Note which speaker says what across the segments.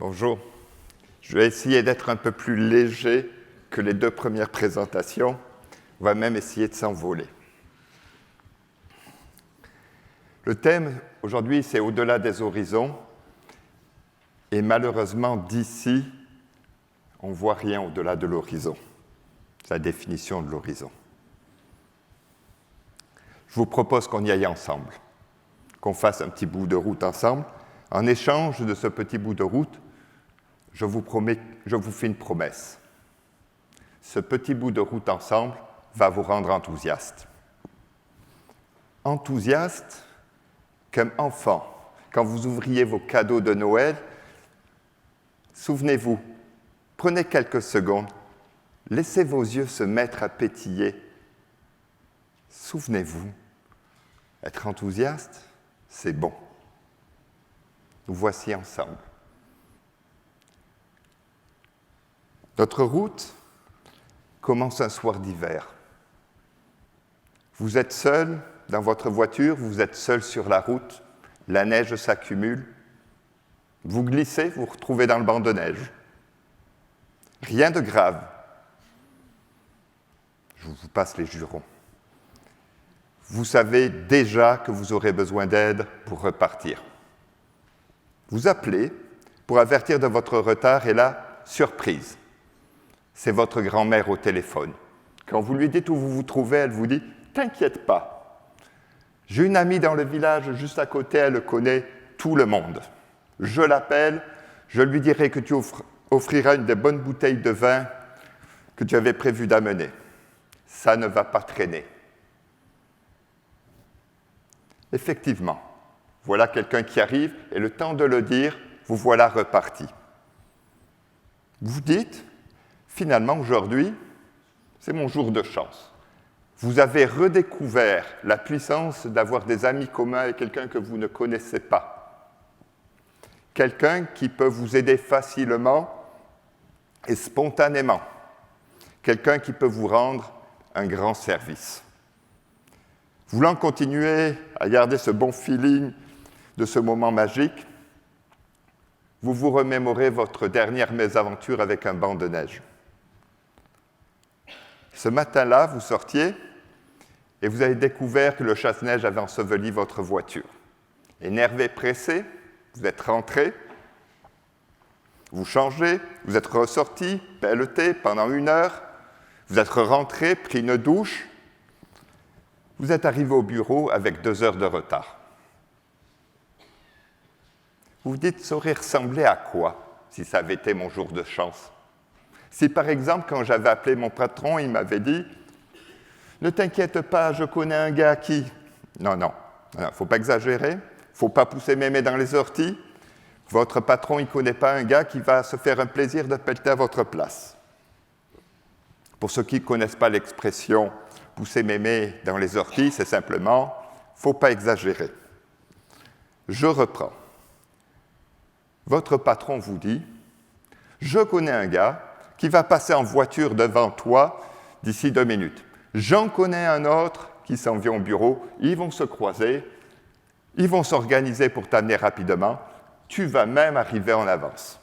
Speaker 1: Bonjour. Je vais essayer d'être un peu plus léger que les deux premières présentations. On va même essayer de s'envoler. Le thème aujourd'hui, c'est au-delà des horizons. Et malheureusement, d'ici, on ne voit rien au-delà de l'horizon. C'est la définition de l'horizon. Je vous propose qu'on y aille ensemble, qu'on fasse un petit bout de route ensemble. En échange de ce petit bout de route, je vous fais une promesse. Ce petit bout de route ensemble va vous rendre enthousiaste. Enthousiaste comme enfant. Quand vous ouvriez vos cadeaux de Noël, souvenez-vous, prenez quelques secondes, laissez vos yeux se mettre à pétiller. Souvenez-vous, être enthousiaste, c'est bon. Nous voici ensemble. Notre route commence un soir d'hiver. Vous êtes seul dans votre voiture, vous êtes seul sur la route, la neige s'accumule. Vous glissez, vous vous retrouvez dans le banc de neige. Rien de grave. Je vous passe les jurons. Vous savez déjà que vous aurez besoin d'aide pour repartir. Vous appelez pour avertir de votre retard et là, surprise. C'est votre grand-mère au téléphone. Quand vous lui dites où vous vous trouvez, elle vous dit « T'inquiète pas. J'ai une amie dans le village juste à côté, elle connaît tout le monde. Je l'appelle, je lui dirai que tu offriras une des bonnes bouteilles de vin que tu avais prévu d'amener. Ça ne va pas traîner. » Effectivement, voilà quelqu'un qui arrive et le temps de le dire, vous voilà reparti. Vous dites, finalement aujourd'hui, c'est mon jour de chance. Vous avez redécouvert la puissance d'avoir des amis communs avec quelqu'un que vous ne connaissez pas. Quelqu'un qui peut vous aider facilement et spontanément. Quelqu'un qui peut vous rendre un grand service. Voulant continuer à garder ce bon feeling de ce moment magique, vous vous remémorez votre dernière mésaventure avec un banc de neige. Ce matin-là, vous sortiez et vous avez découvert que le chasse-neige avait enseveli votre voiture. Énervé, pressé, vous êtes rentré, vous changez, vous êtes ressorti, pelleté pendant 1 heure, vous êtes rentré, pris une douche, vous êtes arrivé au bureau avec 2 heures de retard. Vous vous dites, ça aurait ressemblé à quoi si ça avait été mon jour de chance? Si par exemple, quand j'avais appelé mon patron, il m'avait dit « Ne t'inquiète pas, je connais un gars qui… » Non, il ne faut pas exagérer, il ne faut pas pousser mémé dans les orties. Votre patron, il ne connaît pas un gars qui va se faire un plaisir de pelleter à votre place. Pour ceux qui ne connaissent pas l'expression « pousser mémé dans les orties », c'est simplement « il ne faut pas exagérer ». Je reprends. Votre patron vous dit « Je connais un gars qui va passer en voiture devant toi d'ici 2 minutes. J'en connais un autre qui s'en vient au bureau. Ils vont se croiser. Ils vont s'organiser pour t'amener rapidement. Tu vas même arriver en avance. »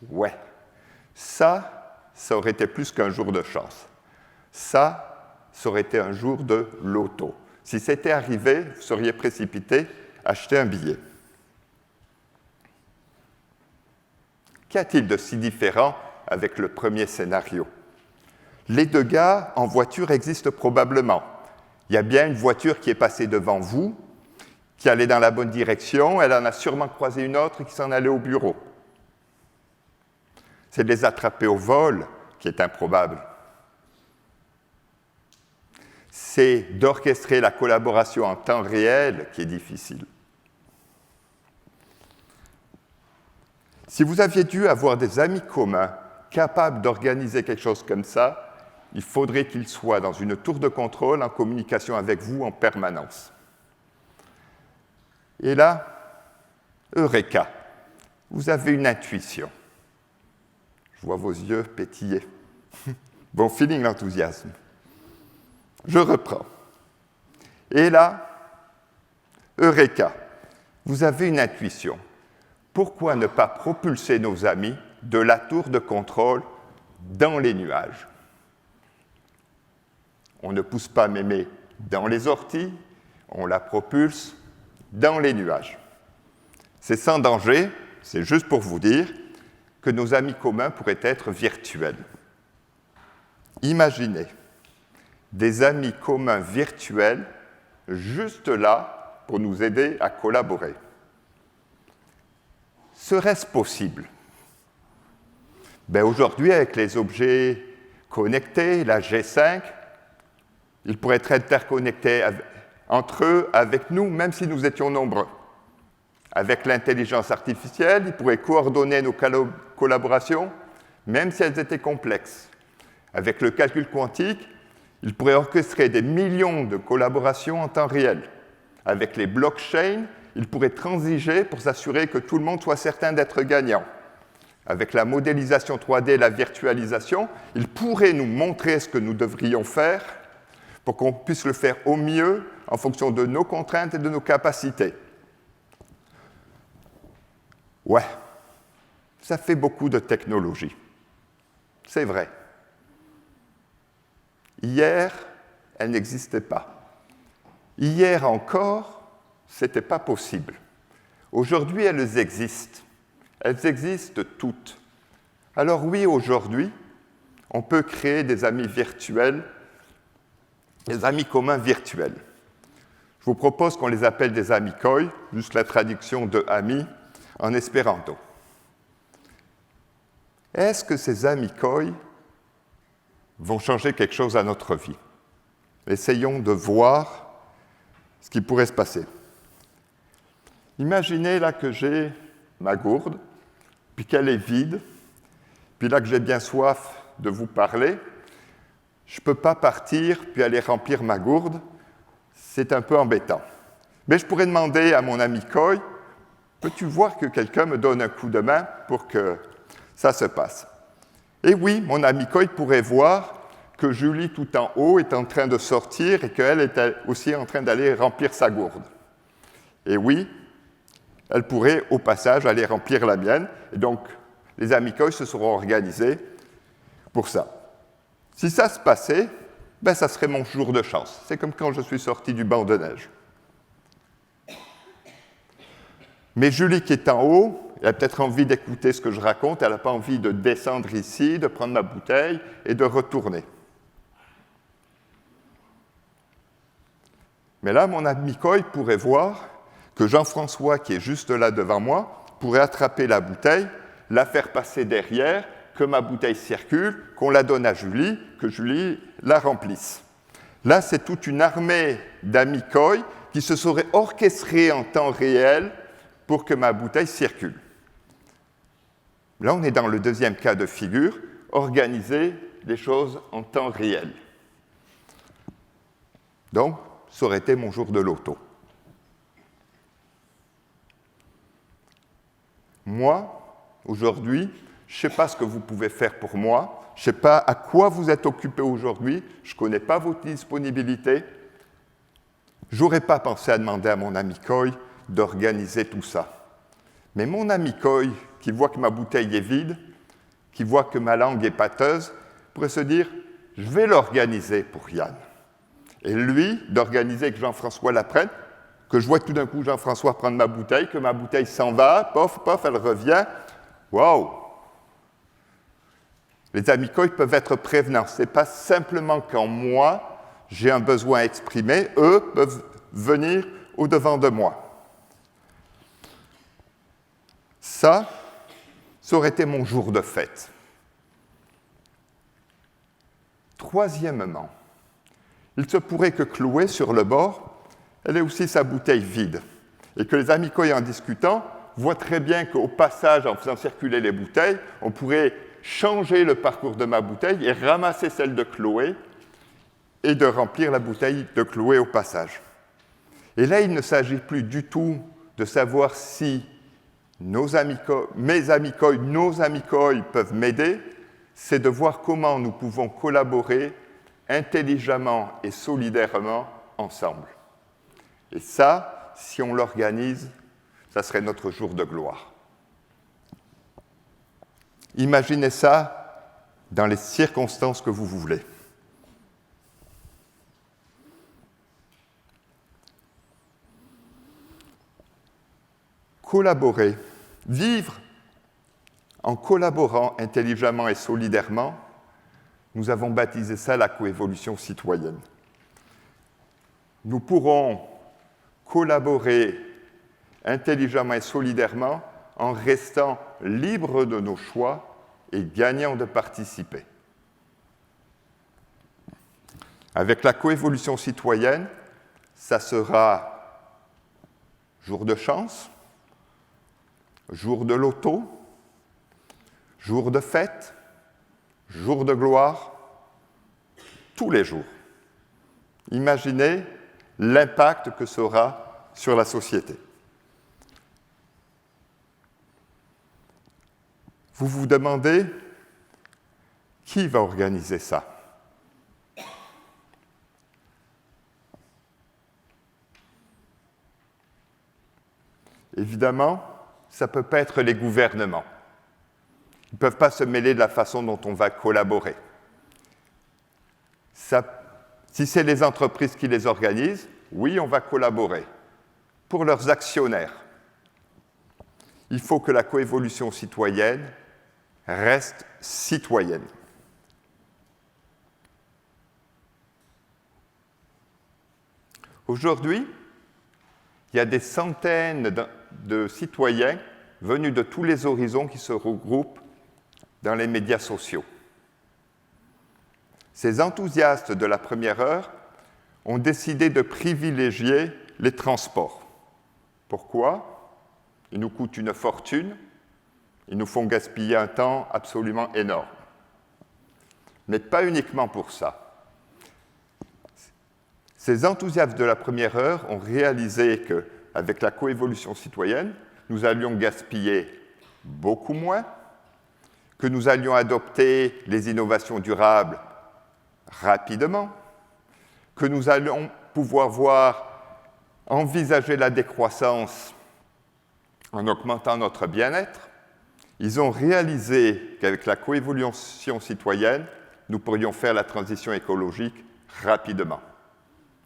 Speaker 1: Ouais, ça aurait été plus qu'un jour de chance. Ça aurait été un jour de loto. Si c'était arrivé, vous seriez précipité, acheter un billet. Qu'y a-t-il de si différent avec le premier scénario? Les 2 gars en voiture existent probablement. Il y a bien une voiture qui est passée devant vous, qui allait dans la bonne direction, elle en a sûrement croisé une autre qui s'en allait au bureau. C'est de les attraper au vol qui est improbable. C'est d'orchestrer la collaboration en temps réel qui est difficile. Si vous aviez dû avoir des amis communs capables d'organiser quelque chose comme ça, il faudrait qu'ils soient dans une tour de contrôle en communication avec vous en permanence. Et là, Eureka, vous avez une intuition. Je vois vos yeux pétiller. Bon feeling, l'enthousiasme. Je reprends. Et là, Eureka, vous avez une intuition. pourquoi ne pas propulser nos amis de la tour de contrôle dans les nuages? On ne pousse pas Mémé dans les orties, on la propulse dans les nuages. C'est sans danger, c'est juste pour vous dire que nos amis communs pourraient être virtuels. Imaginez des amis communs virtuels juste là pour nous aider à collaborer. Serait-ce possible? Aujourd'hui, avec les objets connectés, la G5, ils pourraient être interconnectés entre eux, avec nous, même si nous étions nombreux. Avec l'intelligence artificielle, ils pourraient coordonner nos collaborations, même si elles étaient complexes. Avec le calcul quantique, ils pourraient orchestrer des millions de collaborations en temps réel. Avec les blockchains, ils pourraient transiger pour s'assurer que tout le monde soit certain d'être gagnant. Avec la modélisation 3D et la virtualisation, ils pourraient nous montrer ce que nous devrions faire pour qu'on puisse le faire au mieux en fonction de nos contraintes et de nos capacités. Ouais, ça fait beaucoup de technologie. C'est vrai. Hier, elles n'existaient pas. Hier encore, ce n'était pas possible. Aujourd'hui, elles existent. Elles existent toutes. Alors oui, aujourd'hui, on peut créer des amis virtuels, des amis communs virtuels. Je vous propose qu'on les appelle des amicoi, juste la traduction de ami en espéranto. Est-ce que ces amicoi vont changer quelque chose à notre vie? Essayons de voir ce qui pourrait se passer. Imaginez là que j'ai ma gourde, puis qu'elle est vide, puis là que j'ai bien soif de vous parler. Je ne peux pas partir puis aller remplir ma gourde, c'est un peu embêtant. Mais je pourrais demander à mon ami Coy, peux-tu voir que quelqu'un me donne un coup de main pour que ça se passe? Et oui, mon ami Coy pourrait voir que Julie, tout en haut, est en train de sortir et qu'elle est aussi en train d'aller remplir sa gourde. Et oui, elle pourrait, au passage, aller remplir la mienne. Et donc, les amicoi se seront organisés pour ça. Si ça se passait, ça serait mon jour de chance. C'est comme quand je suis sorti du banc de neige. Mais Julie, qui est en haut, elle a peut-être envie d'écouter ce que je raconte, elle n'a pas envie de descendre ici, de prendre ma bouteille et de retourner. Mais là, mon ami Coy pourrait voir que Jean-François, qui est juste là devant moi, pourrait attraper la bouteille, la faire passer derrière, que ma bouteille circule, qu'on la donne à Julie, que Julie la remplisse. Là, c'est toute une armée d'amicoi qui se seraient orchestrés en temps réel pour que ma bouteille circule. Là, on est dans le deuxième cas de figure, organiser les choses en temps réel. Donc, ça aurait été mon jour de loto. Moi, aujourd'hui, je ne sais pas ce que vous pouvez faire pour moi, je ne sais pas à quoi vous êtes occupé aujourd'hui, je ne connais pas votre disponibilité. Je n'aurais pas pensé à demander à mon ami Coy d'organiser tout ça. Mais mon ami Coy, qui voit que ma bouteille est vide, qui voit que ma langue est pâteuse, pourrait se dire « je vais l'organiser pour Yann ». Et lui, d'organiser que Jean-François la prenne, que je vois tout d'un coup Jean-François prendre ma bouteille, que ma bouteille s'en va, pof, pof, elle revient. Waouh! Les amicoi peuvent être prévenants. Ce n'est pas simplement quand moi, j'ai un besoin exprimé, eux peuvent venir au-devant de moi. Ça aurait été mon jour de fête. Troisièmement, il se pourrait que Chloé, sur le bord, elle ait aussi sa bouteille vide, et que les amicoi, en discutant, voient très bien qu'au passage, en faisant circuler les bouteilles, on pourrait changer le parcours de ma bouteille et ramasser celle de Chloé et de remplir la bouteille de Chloé au passage. Et là, il ne s'agit plus du tout de savoir si mes amicoi, nos amicoi peuvent m'aider, c'est de voir comment nous pouvons collaborer intelligemment et solidairement ensemble. Et ça, si on l'organise, ça serait notre jour de gloire. Imaginez ça dans les circonstances que vous voulez. Collaborer, vivre en collaborant intelligemment et solidairement, nous avons baptisé ça la coévolution citoyenne. Nous pourrons collaborer intelligemment et solidairement en restant libres de nos choix et gagnant de participer. Avec la coévolution citoyenne, ça sera jour de chance, jour de loto, jour de fête, jour de gloire, tous les jours. Imaginez l'impact que ça aura sur la société. Vous vous demandez, qui va organiser ça ? Évidemment, ça ne peut pas être les gouvernements. Ils ne peuvent pas se mêler de la façon dont on va collaborer. Si c'est les entreprises qui les organisent, oui, on va collaborer. Pour leurs actionnaires, il faut que la coévolution citoyenne reste citoyenne. Aujourd'hui, il y a des centaines de citoyens venus de tous les horizons qui se regroupent dans les médias sociaux. Ces enthousiastes de la première heure ont décidé de privilégier les transports. Pourquoi ? Ils nous coûtent une fortune, ils nous font gaspiller un temps absolument énorme. Mais pas uniquement pour ça. Ces enthousiastes de la première heure ont réalisé qu'avec la coévolution citoyenne, nous allions gaspiller beaucoup moins, que nous allions adopter les innovations durables rapidement, que nous allions pouvoir envisager la décroissance en augmentant notre bien-être. Ils ont réalisé qu'avec la coévolution citoyenne, nous pourrions faire la transition écologique rapidement.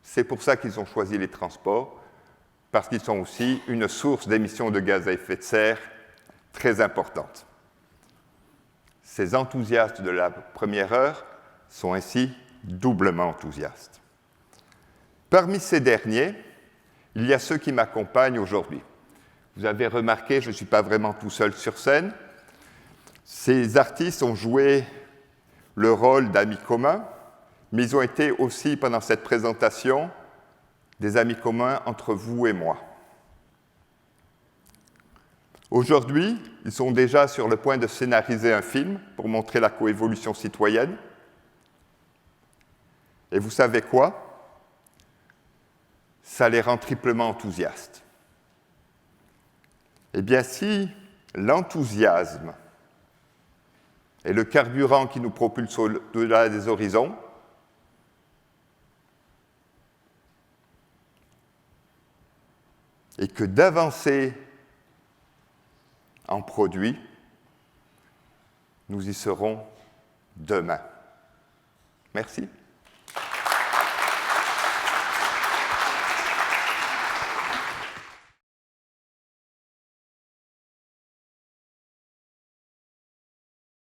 Speaker 1: C'est pour ça qu'ils ont choisi les transports, parce qu'ils sont aussi une source d'émissions de gaz à effet de serre très importante. Ces enthousiastes de la première heure sont ainsi doublement enthousiastes. Parmi ces derniers, il y a ceux qui m'accompagnent aujourd'hui. Vous avez remarqué, je ne suis pas vraiment tout seul sur scène. Ces artistes ont joué le rôle d'amis communs, mais ils ont été aussi, pendant cette présentation, des amis communs entre vous et moi. Aujourd'hui, ils sont déjà sur le point de scénariser un film pour montrer la coévolution citoyenne. Et vous savez quoi ? Ça les rend triplement enthousiastes. Eh bien, si l'enthousiasme est le carburant qui nous propulse au-delà des horizons, et que d'avancer en produit, nous y serons demain. Merci.